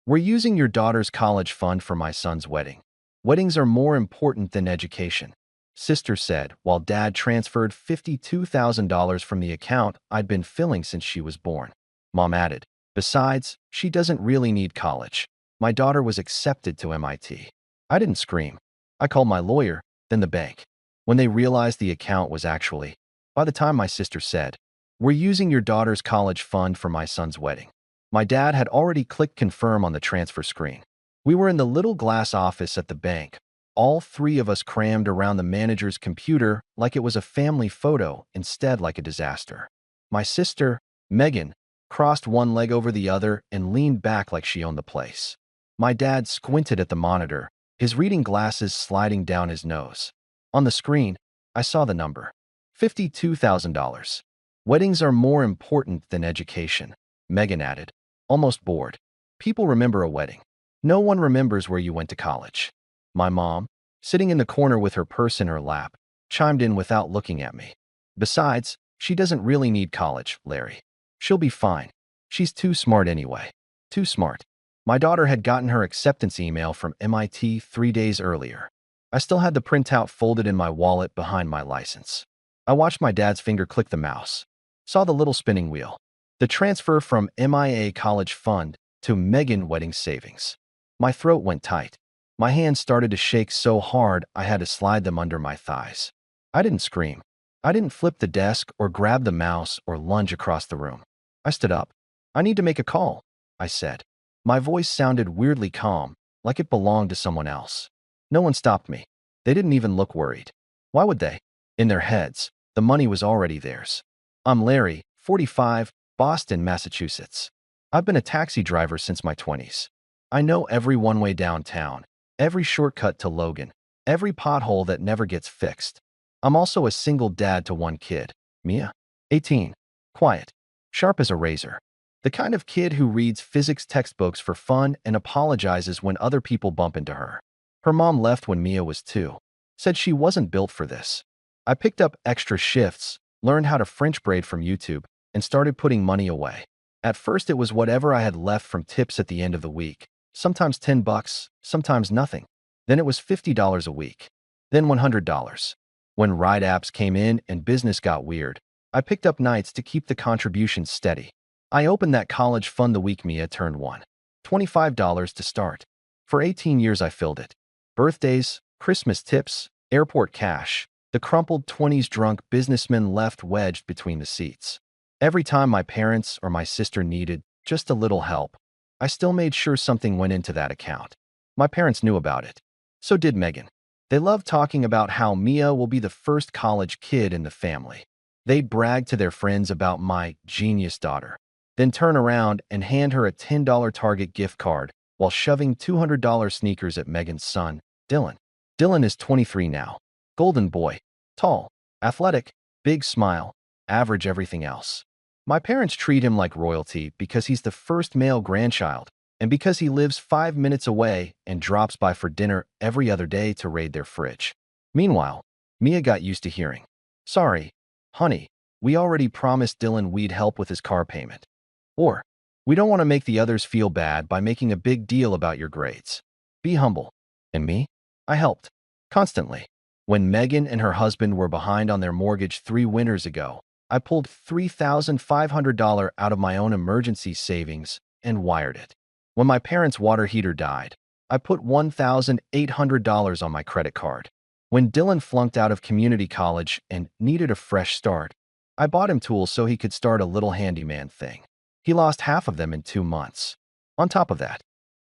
We're using your daughter's college fund for my son's wedding. Weddings are more important than education, sister said, while dad transferred $52,000 from the account I'd been filling since she was born. Mom added, besides, she doesn't really need college. My daughter was accepted to MIT. I didn't scream. I called my lawyer, then the bank. When they realized the account was actually, by the time my sister said, we're using your daughter's college fund for my son's wedding, my dad had already clicked confirm on the transfer screen. We were in the little glass office at the bank, all three of us crammed around the manager's computer like it was a family photo instead like a disaster. My sister, Megan, crossed one leg over the other and leaned back like she owned the place. My dad squinted at the monitor, his reading glasses sliding down his nose. On the screen, I saw the number. $52,000. Weddings are more important than education, Megan added, almost bored. People remember a wedding. No one remembers where you went to college. My mom, sitting in the corner with her purse in her lap, chimed in without looking at me. Besides, she doesn't really need college, Larry. She'll be fine. She's too smart anyway. Too smart. My daughter had gotten her acceptance email from MIT 3 days earlier. I still had the printout folded in my wallet behind my license. I watched my dad's finger click the mouse, saw the little spinning wheel. The transfer from MIA College Fund to Megan Wedding Savings. My throat went tight. My hands started to shake so hard I had to slide them under my thighs. I didn't scream. I didn't flip the desk or grab the mouse or lunge across the room. I stood up. I need to make a call, I said. My voice sounded weirdly calm, like it belonged to someone else. No one stopped me. They didn't even look worried. Why would they? In their heads, the money was already theirs. I'm Larry, 45, Boston, Massachusetts. I've been a taxi driver since my 20s. I know every one-way downtown, every shortcut to Logan, every pothole that never gets fixed. I'm also a single dad to one kid, Mia, 18, quiet, sharp as a razor. The kind of kid who reads physics textbooks for fun and apologizes when other people bump into her. Her mom left when Mia was 2, said she wasn't built for this. I picked up extra shifts, learned how to French braid from YouTube, and started putting money away. At first, it was whatever I had left from tips at the end of the week, sometimes $10, sometimes nothing. Then it was $50 a week, then $100. When ride apps came in and business got weird, I picked up nights to keep the contributions steady. I opened that college fund the week Mia turned 1. $25 to start. For 18 years I filled it. Birthdays, Christmas tips, airport cash, the crumpled 20s drunk businessman left wedged between the seats. Every time my parents or my sister needed just a little help, I still made sure something went into that account. My parents knew about it. So did Megan. They loved talking about how Mia will be the first college kid in the family. They'd brag to their friends about my genius daughter, then turn around and hand her a $10 Target gift card while shoving $200 sneakers at Megan's son, Dylan. Dylan is 23 now. Golden boy. Tall. Athletic. Big smile. Average everything else. My parents treat him like royalty because he's the first male grandchild and because he lives 5 minutes away and drops by for dinner every other day to raid their fridge. Meanwhile, Mia got used to hearing, "Sorry, honey, we already promised Dylan we'd help with his car payment." Or, "We don't want to make the others feel bad by making a big deal about your grades. Be humble." And me? I helped. Constantly. When Megan and her husband were behind on their mortgage 3 winters ago, I pulled $3,500 out of my own emergency savings and wired it. When my parents' water heater died, I put $1,800 on my credit card. When Dylan flunked out of community college and needed a fresh start, I bought him tools so he could start a little handyman thing. He lost half of them in 2 months. On top of that,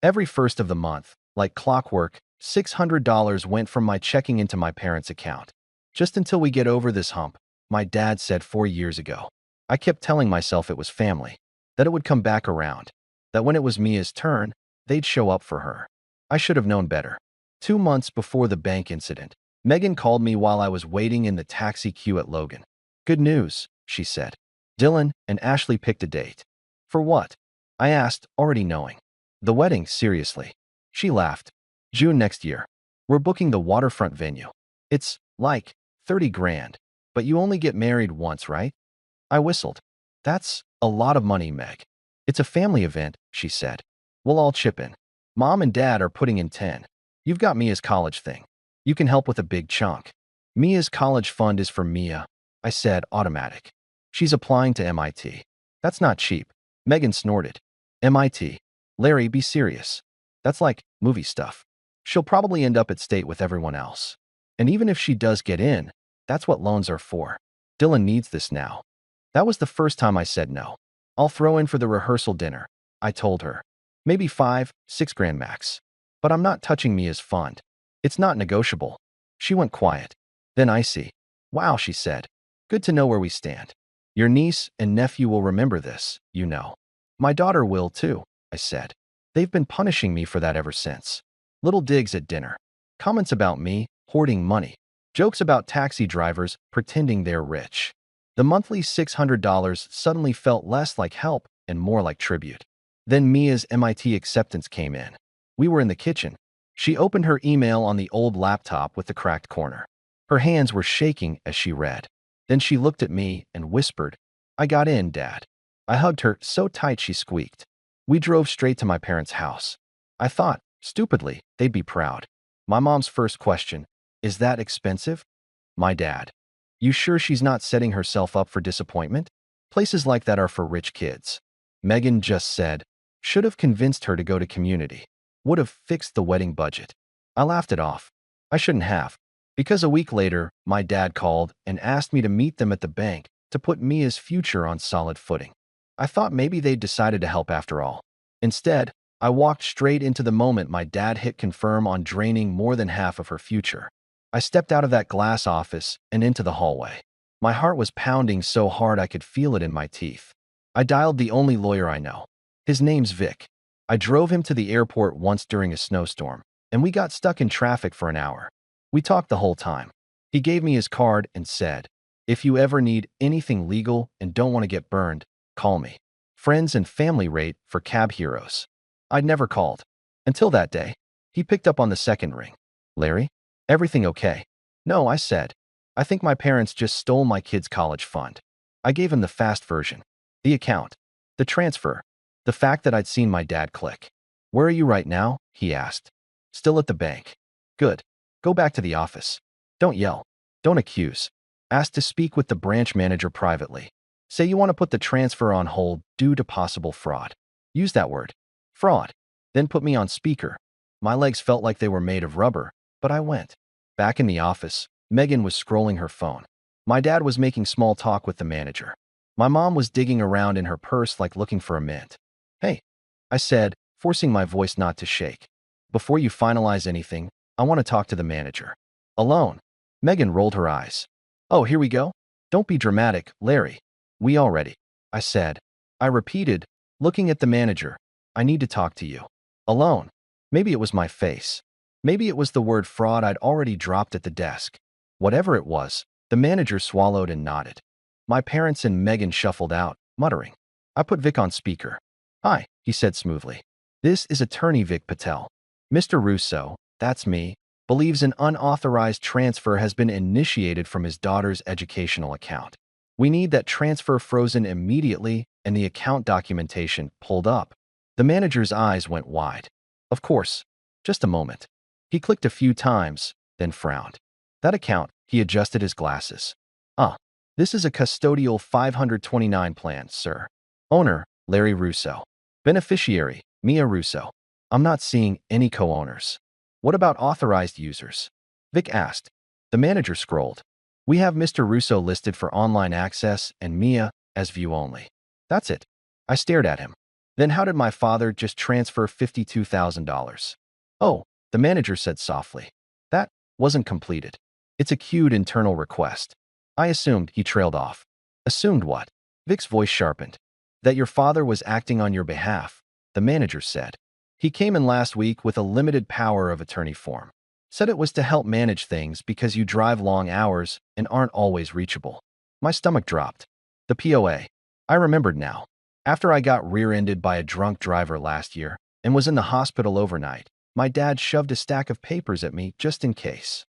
every first of the month, like clockwork, $600 went from my checking into my parents' account. Just until we get over this hump, my dad said 4 years ago. I kept telling myself it was family, that it would come back around, that when it was Mia's turn, they'd show up for her. I should have known better. 2 months before the bank incident, Megan called me while I was waiting in the taxi queue at Logan. "Good news," she said. "Dylan and Ashley picked a date." "For what?" I asked, already knowing. "The wedding, seriously." She laughed. "June next year. We're booking the waterfront venue. It's like 30 grand. But you only get married once, right?" I whistled. "That's a lot of money, Meg." "It's a family event," she said. We'll all chip in. Mom and Dad are putting in 10. You've got Mia's college thing. You can help with a big chunk. Mia's college fund is for Mia, I said, automatic. She's applying to MIT. That's not cheap. Megan snorted. MIT. Larry, be serious. That's like movie stuff. She'll probably end up at state with everyone else. And even if she does get in, that's what loans are for. Dylan needs this now. That was the first time I said no. I'll throw in for the rehearsal dinner, I told her. Maybe 5, 6 grand max. But I'm not touching Mia's fund. It's not negotiable. She went quiet. Then I see. Wow, she said. Good to know where we stand. Your niece and nephew will remember this, you know. My daughter will too, I said. They've been punishing me for that ever since. Little digs at dinner. Comments about me hoarding money. Jokes about taxi drivers pretending they're rich. The monthly $600 suddenly felt less like help and more like tribute. Then Mia's MIT acceptance came in. We were in the kitchen. She opened her email on the old laptop with the cracked corner. Her hands were shaking as she read. Then she looked at me and whispered, "I got in, Dad." I hugged her so tight she squeaked. We drove straight to my parents' house. I thought, stupidly, they'd be proud. My mom's first question, "Is that expensive?" My dad, "You sure she's not setting herself up for disappointment? Places like that are for rich kids." Megan just said, "Should have convinced her to go to community. Would have fixed the wedding budget." I laughed it off. I shouldn't have. Because a week later, my dad called and asked me to meet them at the bank to put Mia's future on solid footing. I thought maybe they'd decided to help after all. Instead, I walked straight into the moment my dad hit confirm on draining more than half of her future. I stepped out of that glass office and into the hallway. My heart was pounding so hard I could feel it in my teeth. I dialed the only lawyer I know. His name's Vic. I drove him to the airport once during a snowstorm, and we got stuck in traffic for an hour. We talked the whole time. He gave me his card and said, "If you ever need anything legal and don't want to get burned, call me. Friends and family rate for cab heroes." I'd never called. Until that day. He picked up on the second ring. "Larry? Everything okay?" "No," I said. "I think my parents just stole my kid's college fund." I gave him the fast version. The account. The transfer. The fact that I'd seen my dad click. "Where are you right now?" he asked. "Still at the bank." "Good. Go back to the office. Don't yell. Don't accuse. Ask to speak with the branch manager privately. Say you want to put the transfer on hold due to possible fraud. Use that word. Fraud. Then put me on speaker." My legs felt like they were made of rubber, but I went. Back in the office, Megan was scrolling her phone. My dad was making small talk with the manager. My mom was digging around in her purse like looking for a mint. "Hey," I said, forcing my voice not to shake. "Before you finalize anything, I want to talk to the manager." "Alone?" Megan rolled her eyes. "Oh, here we go? Don't be dramatic, Larry. We already," I said. I repeated, looking at the manager, "I need to talk to you. Alone." Maybe it was my face. Maybe it was the word fraud I'd already dropped at the desk. Whatever it was, the manager swallowed and nodded. My parents and Megan shuffled out, muttering. I put Vic on speaker. "Hi," he said smoothly. "This is attorney Vic Patel. Mr. Russo, that's me, believes an unauthorized transfer has been initiated from his daughter's educational account. We need that transfer frozen immediately and the account documentation pulled up." The manager's eyes went wide. "Of course. Just a moment." He clicked a few times, then frowned. "That account," he adjusted his glasses. This is a custodial 529 plan, sir. Owner, Larry Russo. Beneficiary, Mia Russo. I'm not seeing any co-owners." "What about authorized users?" Vic asked. The manager scrolled. "We have Mr. Russo listed for online access and Mia as view only." "That's it." I stared at him. "Then how did my father just transfer $52,000? "Oh," the manager said softly. "That wasn't completed. It's a queued internal request." I assumed he trailed off. "Assumed what?" Vic's voice sharpened. "That your father was acting on your behalf," the manager said. "He came in last week with a limited power of attorney form. Said it was to help manage things because you drive long hours and aren't always reachable." My stomach dropped. The POA. I remembered now. After I got rear-ended by a drunk driver last year and was in the hospital overnight, my dad shoved a stack of papers at me just in case.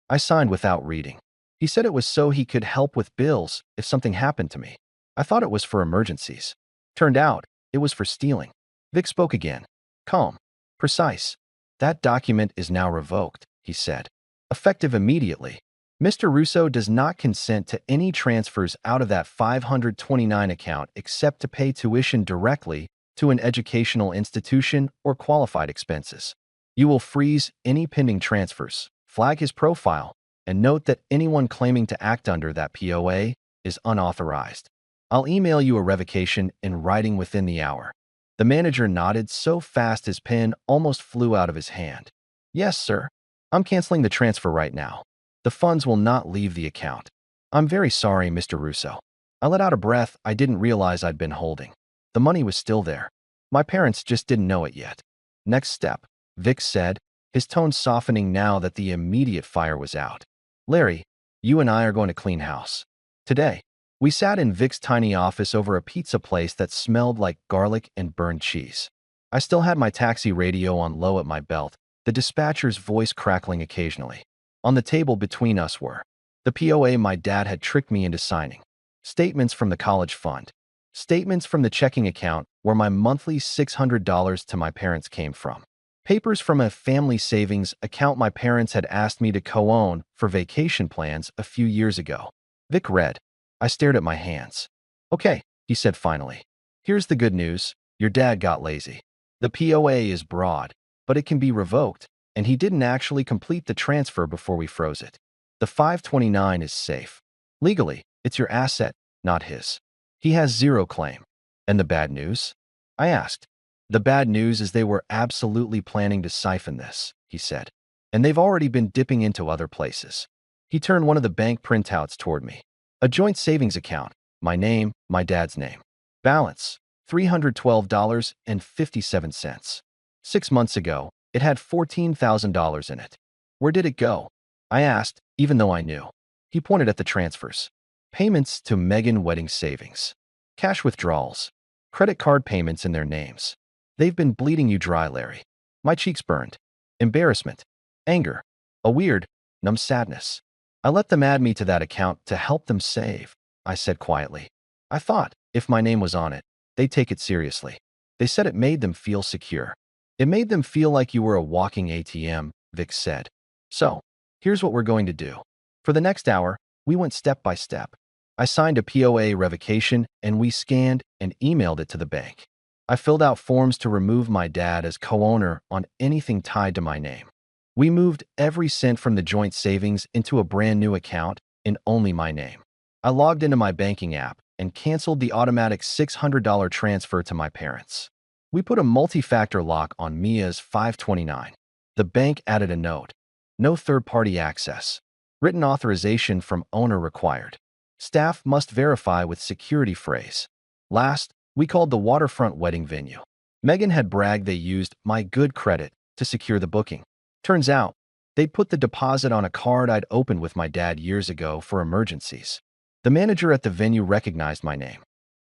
I signed without reading. He said it was so he could help with bills if something happened to me. I thought it was for emergencies. Turned out, it was for stealing. Vic spoke again. Calm. Precise. That document is now revoked, he said. Effective immediately. Mr. Russo does not consent to any transfers out of that 529 account except to pay tuition directly to an educational institution or qualified expenses. You will freeze any pending transfers, flag his profile, and note that anyone claiming to act under that POA is unauthorized. I'll email you a revocation in writing within the hour. The manager nodded so fast his pen almost flew out of his hand. Yes, sir. I'm canceling the transfer right now. The funds will not leave the account. I'm very sorry, Mr. Russo. I let out a breath I didn't realize I'd been holding. The money was still there. My parents just didn't know it yet. Next step, Vic said, his tone softening now that the immediate fire was out. Larry, you and I are going to clean house. Today. We sat in Vic's tiny office over a pizza place that smelled like garlic and burned cheese. I still had my taxi radio on low at my belt, the dispatcher's voice crackling occasionally. On the table between us were the POA my dad had tricked me into signing, statements from the college fund, statements from the checking account where my monthly $600 to my parents came from, papers from a family savings account my parents had asked me to co-own for vacation plans a few years ago. Vic read. I stared at my hands. Okay, he said finally. Here's the good news. Your dad got lazy. The POA is broad, but it can be revoked, and he didn't actually complete the transfer before we froze it. The 529 is safe. Legally, it's your asset, not his. He has zero claim. And the bad news? I asked. The bad news is they were absolutely planning to siphon this, he said. And they've already been dipping into other places. He turned one of the bank printouts toward me. A joint savings account, my name, my dad's name. Balance, $312.57. 6 months ago, it had $14,000 in it. Where did it go? I asked, even though I knew. He pointed at the transfers. Payments to Megan Wedding Savings. Cash withdrawals. Credit card payments in their names. They've been bleeding you dry, Larry. My cheeks burned. Embarrassment. Anger. A weird, numb sadness. I let them add me to that account to help them save, I said quietly. I thought, if my name was on it, they'd take it seriously. They said it made them feel secure. It made them feel like you were a walking ATM, Vic said. So, here's what we're going to do. For the next hour, we went step by step. I signed a POA revocation and we scanned and emailed it to the bank. I filled out forms to remove my dad as co-owner on anything tied to my name. We moved every cent from the joint savings into a brand new account in only my name. I logged into my banking app and canceled the automatic $600 transfer to my parents. We put a multi-factor lock on Mia's 529. The bank added a note. No third-party access. Written authorization from owner required. Staff must verify with security phrase. Last, we called the waterfront wedding venue. Megan had bragged they used my good credit to secure the booking. Turns out, they'd put the deposit on a card I'd opened with my dad years ago for emergencies. The manager at the venue recognized my name.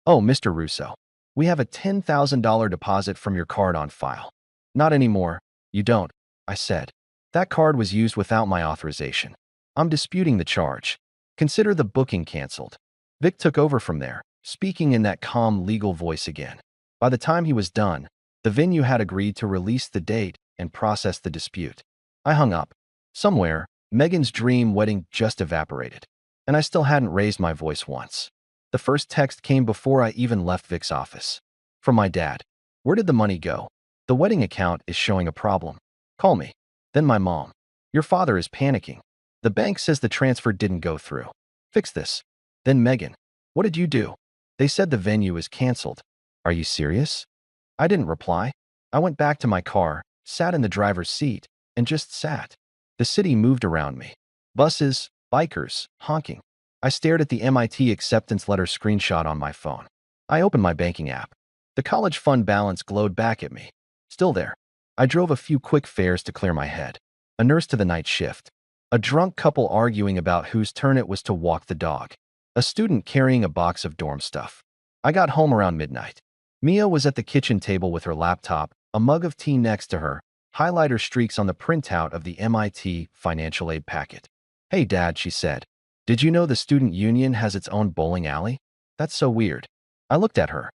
Oh, Mr. Russo, we have a $10,000 deposit from your card on file. Not anymore. You don't, I said. That card was used without my authorization. I'm disputing the charge. Consider the booking canceled. Vic took over from there, speaking in that calm legal voice again. By the time he was done, the venue had agreed to release the date and process the dispute. I hung up. Somewhere, Megan's dream wedding just evaporated, and I still hadn't raised my voice once. The first text came before I even left Vic's office. From my dad. Where did the money go? The wedding account is showing a problem. Call me. Then my mom. Your father is panicking. The bank says the transfer didn't go through. Fix this. Then Megan. What did you do? They said the venue is canceled. Are you serious? I didn't reply. I went back to my car, sat in the driver's seat, and just sat. The city moved around me. Buses, bikers, honking. I stared at the MIT acceptance letter screenshot on my phone. I opened my banking app. The college fund balance glowed back at me. Still there. I drove a few quick fares to clear my head. A nurse to the night shift. A drunk couple arguing about whose turn it was to walk the dog. A student carrying a box of dorm stuff. I got home around midnight. Mia was at the kitchen table with her laptop, a mug of tea next to her, highlighter streaks on the printout of the MIT financial aid packet. Hey, Dad, she said. Did you know the student union has its own bowling alley? That's so weird. I looked at her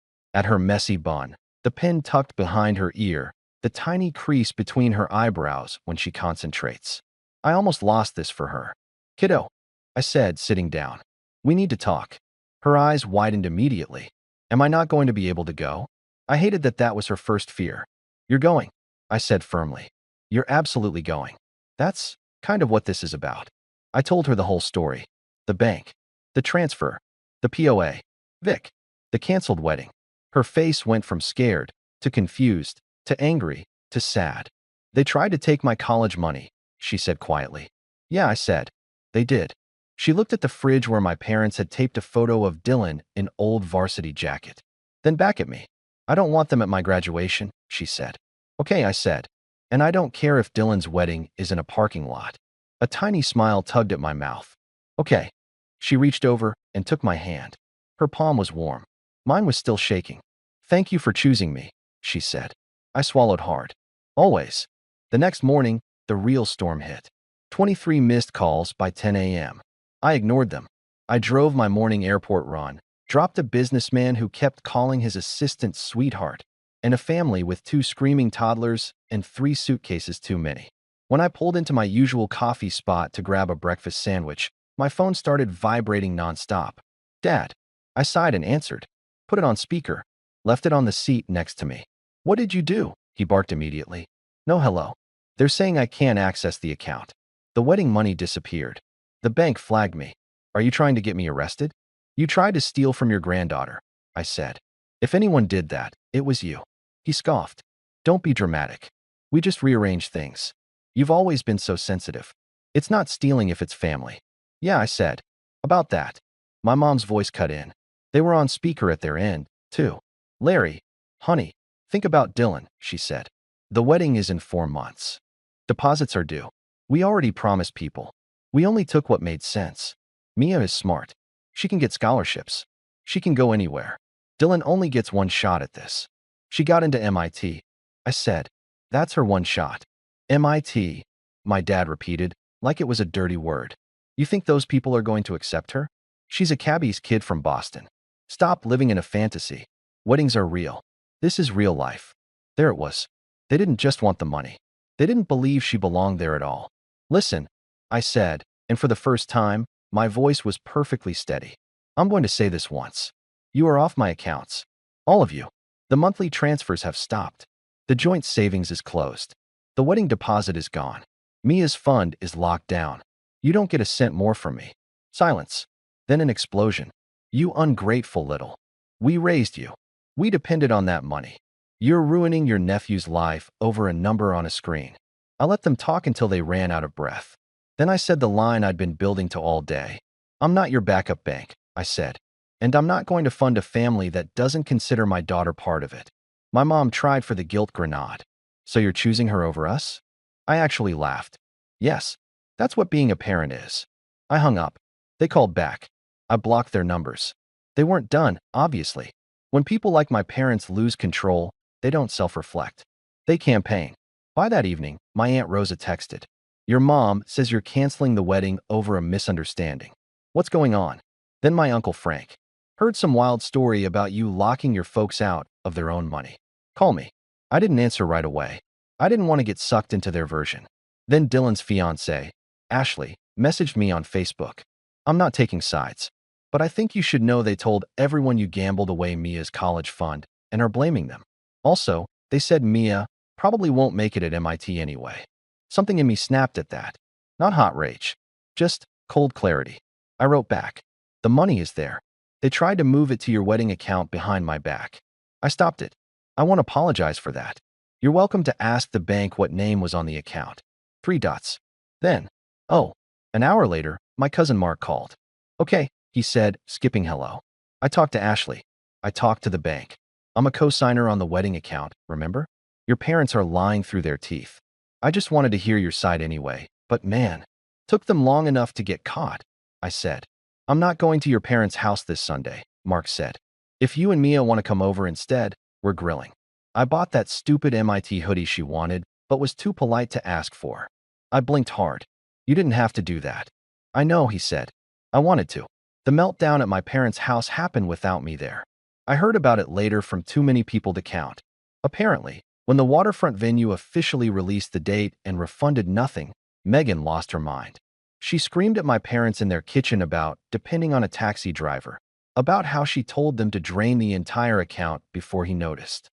messy bun, the pen tucked behind her ear, the tiny crease between her eyebrows when she concentrates. I almost lost this for her. Kiddo, I said, sitting down. We need to talk. Her eyes widened immediately. Am I not going to be able to go? I hated that that was her first fear. You're going, I said firmly. You're absolutely going. That's kind of what this is about. I told her the whole story. The bank, the transfer, the POA, Vic, the canceled wedding. Her face went from scared to confused to angry to sad. They tried to take my college money, she said quietly. Yeah, I said. They did. She looked at the fridge where my parents had taped a photo of Dylan in old varsity jacket. Then back at me. I don't want them at my graduation, she said. Okay, I said. And I don't care if Dylan's wedding is in a parking lot. A tiny smile tugged at my mouth. Okay. She reached over and took my hand. Her palm was warm. Mine was still shaking. Thank you for choosing me, she said. I swallowed hard. Always. The next morning, the real storm hit. 23 missed calls by 10 a.m. I ignored them. I drove my morning airport run, dropped a businessman who kept calling his assistant sweetheart, and a family with 2 screaming toddlers and 3 suitcases too many. When I pulled into my usual coffee spot to grab a breakfast sandwich, my phone started vibrating nonstop. Dad. I sighed and answered. Put it on speaker. Left it on the seat next to me. What did you do? He barked immediately. No hello. They're saying I can't access the account. The wedding money disappeared. The bank flagged me. Are you trying to get me arrested? You tried to steal from your granddaughter, I said. If anyone did that, it was you. He scoffed. Don't be dramatic. We just rearranged things. You've always been so sensitive. It's not stealing if it's family. Yeah, I said. About that. My mom's voice cut in. They were on speaker at their end, too. Larry, honey, think about Dylan, she said. The wedding is in 4 months. Deposits are due. We already promised people. We only took what made sense. Mia is smart. She can get scholarships. She can go anywhere. Dylan only gets one shot at this. She got into MIT. I said, that's her one shot. MIT, my dad repeated, like it was a dirty word. You think those people are going to accept her? She's a cabbie's kid from Boston. Stop living in a fantasy. Weddings are real. This is real life. There it was. They didn't just want the money. They didn't believe she belonged there at all. Listen, I said, and for the first time, my voice was perfectly steady. I'm going to say this once. You are off my accounts. All of you. The monthly transfers have stopped. The joint savings is closed. The wedding deposit is gone. Mia's fund is locked down. You don't get a cent more from me. Silence. Then an explosion. You ungrateful little. We raised you. We depended on that money. You're ruining your nephew's life over a number on a screen. I let them talk until they ran out of breath. Then I said the line I'd been building to all day. I'm not your backup bank, I said. And I'm not going to fund a family that doesn't consider my daughter part of it. My mom tried for the guilt grenade. So you're choosing her over us? I actually laughed. Yes, that's what being a parent is. I hung up. They called back. I blocked their numbers. They weren't done, obviously. When people like my parents lose control, they don't self-reflect. They campaign. By that evening, my Aunt Rosa texted. Your mom says you're canceling the wedding over a misunderstanding. What's going on? Then my Uncle Frank. Heard some wild story about you locking your folks out of their own money. Call me. I didn't answer right away. I didn't want to get sucked into their version. Then Dylan's fiancée, Ashley, messaged me on Facebook. I'm not taking sides, but I think you should know they told everyone you gambled away Mia's college fund and are blaming them. Also, they said Mia probably won't make it at MIT anyway. Something in me snapped at that. Not hot rage. Just cold clarity. I wrote back. The money is there. They tried to move it to your wedding account behind my back. I stopped it. I won't apologize for that. You're welcome to ask the bank what name was on the account. 3 dots. Then, oh, an hour later, my cousin Mark called. Okay, he said, skipping hello. I talked to Ashley. I talked to the bank. I'm a co-signer on the wedding account, remember? Your parents are lying through their teeth. I just wanted to hear your side anyway, but man, took them long enough to get caught, I said. I'm not going to your parents' house this Sunday, Mark said. If you and Mia want to come over instead, we're grilling. I bought that stupid MIT hoodie she wanted, but was too polite to ask for. I blinked hard. You didn't have to do that. I know, he said. I wanted to. The meltdown at my parents' house happened without me there. I heard about it later from too many people to count. Apparently, When the waterfront venue officially released the date and refunded nothing, Megan lost her mind. She screamed at my parents in their kitchen about depending on a taxi driver, about how she told them to drain the entire account before he noticed.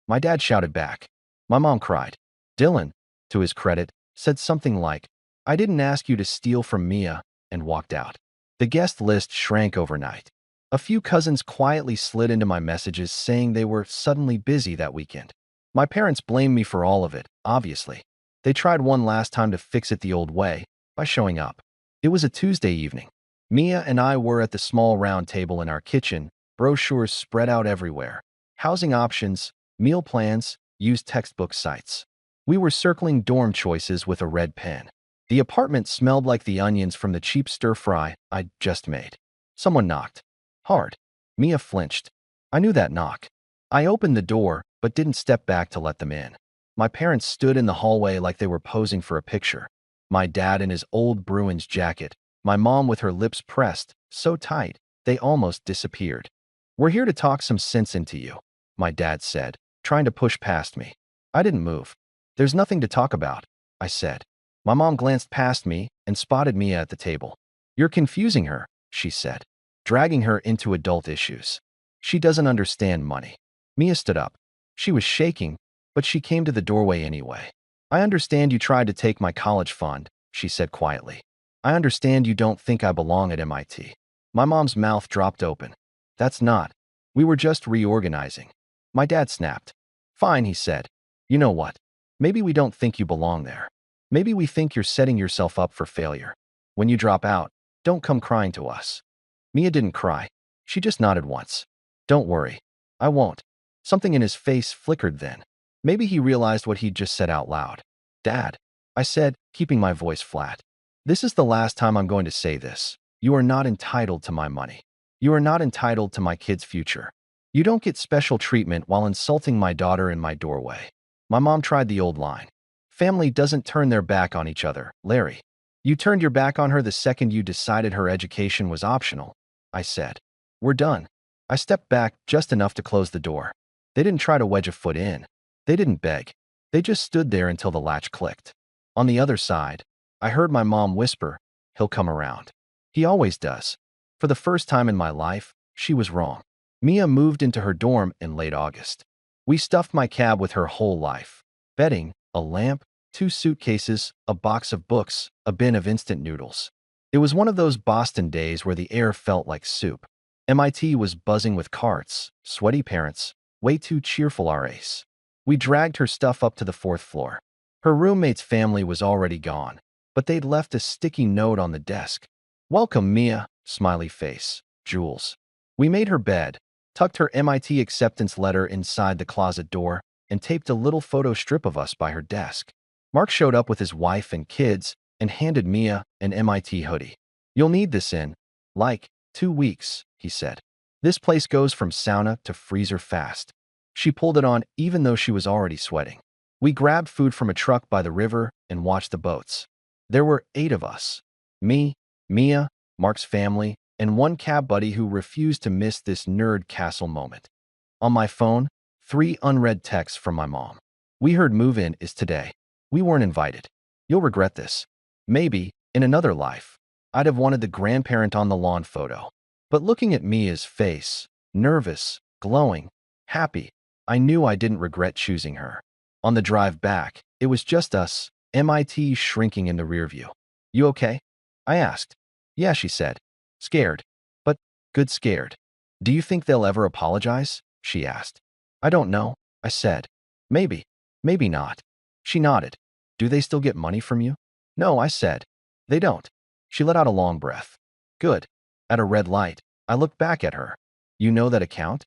My dad shouted back. My mom cried. Dylan, to his credit, said something like, "I didn't ask you to steal from Mia," and walked out. The guest list shrank overnight. A few cousins quietly slid into my messages saying they were suddenly busy that weekend. My parents blamed me for all of it, obviously. They tried one last time to fix it the old way, by showing up. It was a Tuesday evening. Mia and I were at the small round table in our kitchen, brochures spread out everywhere. Housing options, meal plans, used textbook sites. We were circling dorm choices with a red pen. The apartment smelled like the onions from the cheap stir-fry I'd just made. Someone knocked. Hard. Mia flinched. I knew that knock. I opened the door, but didn't step back to let them in. My parents stood in the hallway like they were posing for a picture. My dad in his old Bruins jacket, my mom with her lips pressed, so tight, they almost disappeared. "We're here to talk some sense into you," my dad said, trying to push past me. I didn't move. "There's nothing to talk about," I said. My mom glanced past me and spotted Mia at the table. "You're confusing her," she said, dragging her into adult issues. "She doesn't understand money." Mia stood up. She was shaking, but she came to the doorway anyway. "I understand you tried to take my college fund," she said quietly. "I understand you don't think I belong at MIT. My mom's mouth dropped open. "That's not. We were just reorganizing." My dad snapped. "Fine," he said. "You know what? Maybe we don't think you belong there. Maybe we think you're setting yourself up for failure. When you drop out, don't come crying to us." Mia didn't cry. She just nodded once. "Don't worry. I won't." Something in his face flickered then. Maybe he realized what he'd just said out loud. "Dad," I said, keeping my voice flat. "This is the last time I'm going to say this. You are not entitled to my money. You are not entitled to my kid's future. You don't get special treatment while insulting my daughter in my doorway." My mom tried the old line. "Family doesn't turn their back on each other, Larry. You turned your back on her the second you decided her education was optional," I said. "We're done." I stepped back just enough to close the door. They didn't try to wedge a foot in. They didn't beg. They just stood there until the latch clicked. On the other side, I heard my mom whisper, "He'll come around. He always does." For the first time in my life, she was wrong. Mia moved into her dorm in late August. We stuffed my cab with her whole life. Bedding, a lamp, 2 suitcases, a box of books, a bin of instant noodles. It was one of those Boston days where the air felt like soup. MIT was buzzing with carts, sweaty parents, way too cheerful RAs. We dragged her stuff up to the 4th floor. Her roommate's family was already gone, but they'd left a sticky note on the desk. "Welcome, Mia," smiley face, Jules. We made her bed, tucked her MIT acceptance letter inside the closet door, and taped a little photo strip of us by her desk. Mark showed up with his wife and kids and handed Mia an MIT hoodie. "You'll need this in, like, 2 weeks," he said. "This place goes from sauna to freezer fast." She pulled it on even though she was already sweating. We grabbed food from a truck by the river and watched the boats. There were 8 of us. Me, Mia, Mark's family, and one cab buddy who refused to miss this nerd castle moment. On my phone, 3 unread texts from my mom. "We heard move-in is today. We weren't invited. You'll regret this. Maybe, in another life, I'd have wanted the grandparent on the lawn photo." But looking at Mia's face, nervous, glowing, happy, I knew I didn't regret choosing her. On the drive back, it was just us, MIT shrinking in the rear view. "You okay?" I asked. "Yeah," she said. "Scared. But good scared." "Do you think they'll ever apologize?" she asked. "I don't know," I said. "Maybe. Maybe not." She nodded. "Do they still get money from you?" "No," I said. "They don't." She let out a long breath. "Good." At a red light, I looked back at her. "You know that account?"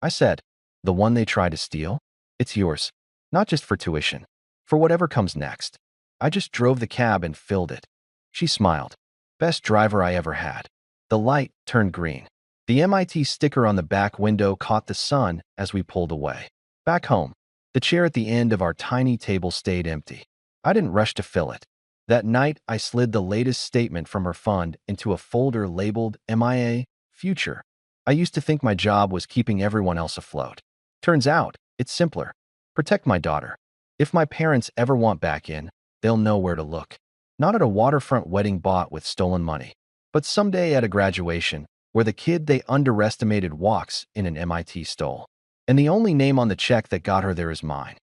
I said. "The one they tried to steal? It's yours. Not just for tuition. For whatever comes next." I just drove the cab and filled it. She smiled. Best driver I ever had. The light turned green. The MIT sticker on the back window caught the sun as we pulled away. Back home, the chair at the end of our tiny table stayed empty. I didn't rush to fill it. That night, I slid the latest statement from her fund into a folder labeled MIA Future. I used to think my job was keeping everyone else afloat. Turns out, it's simpler. Protect my daughter. If my parents ever want back in, they'll know where to look. Not at a waterfront wedding bought with stolen money, but someday at a graduation where the kid they underestimated walks in an MIT stole. And the only name on the check that got her there is mine.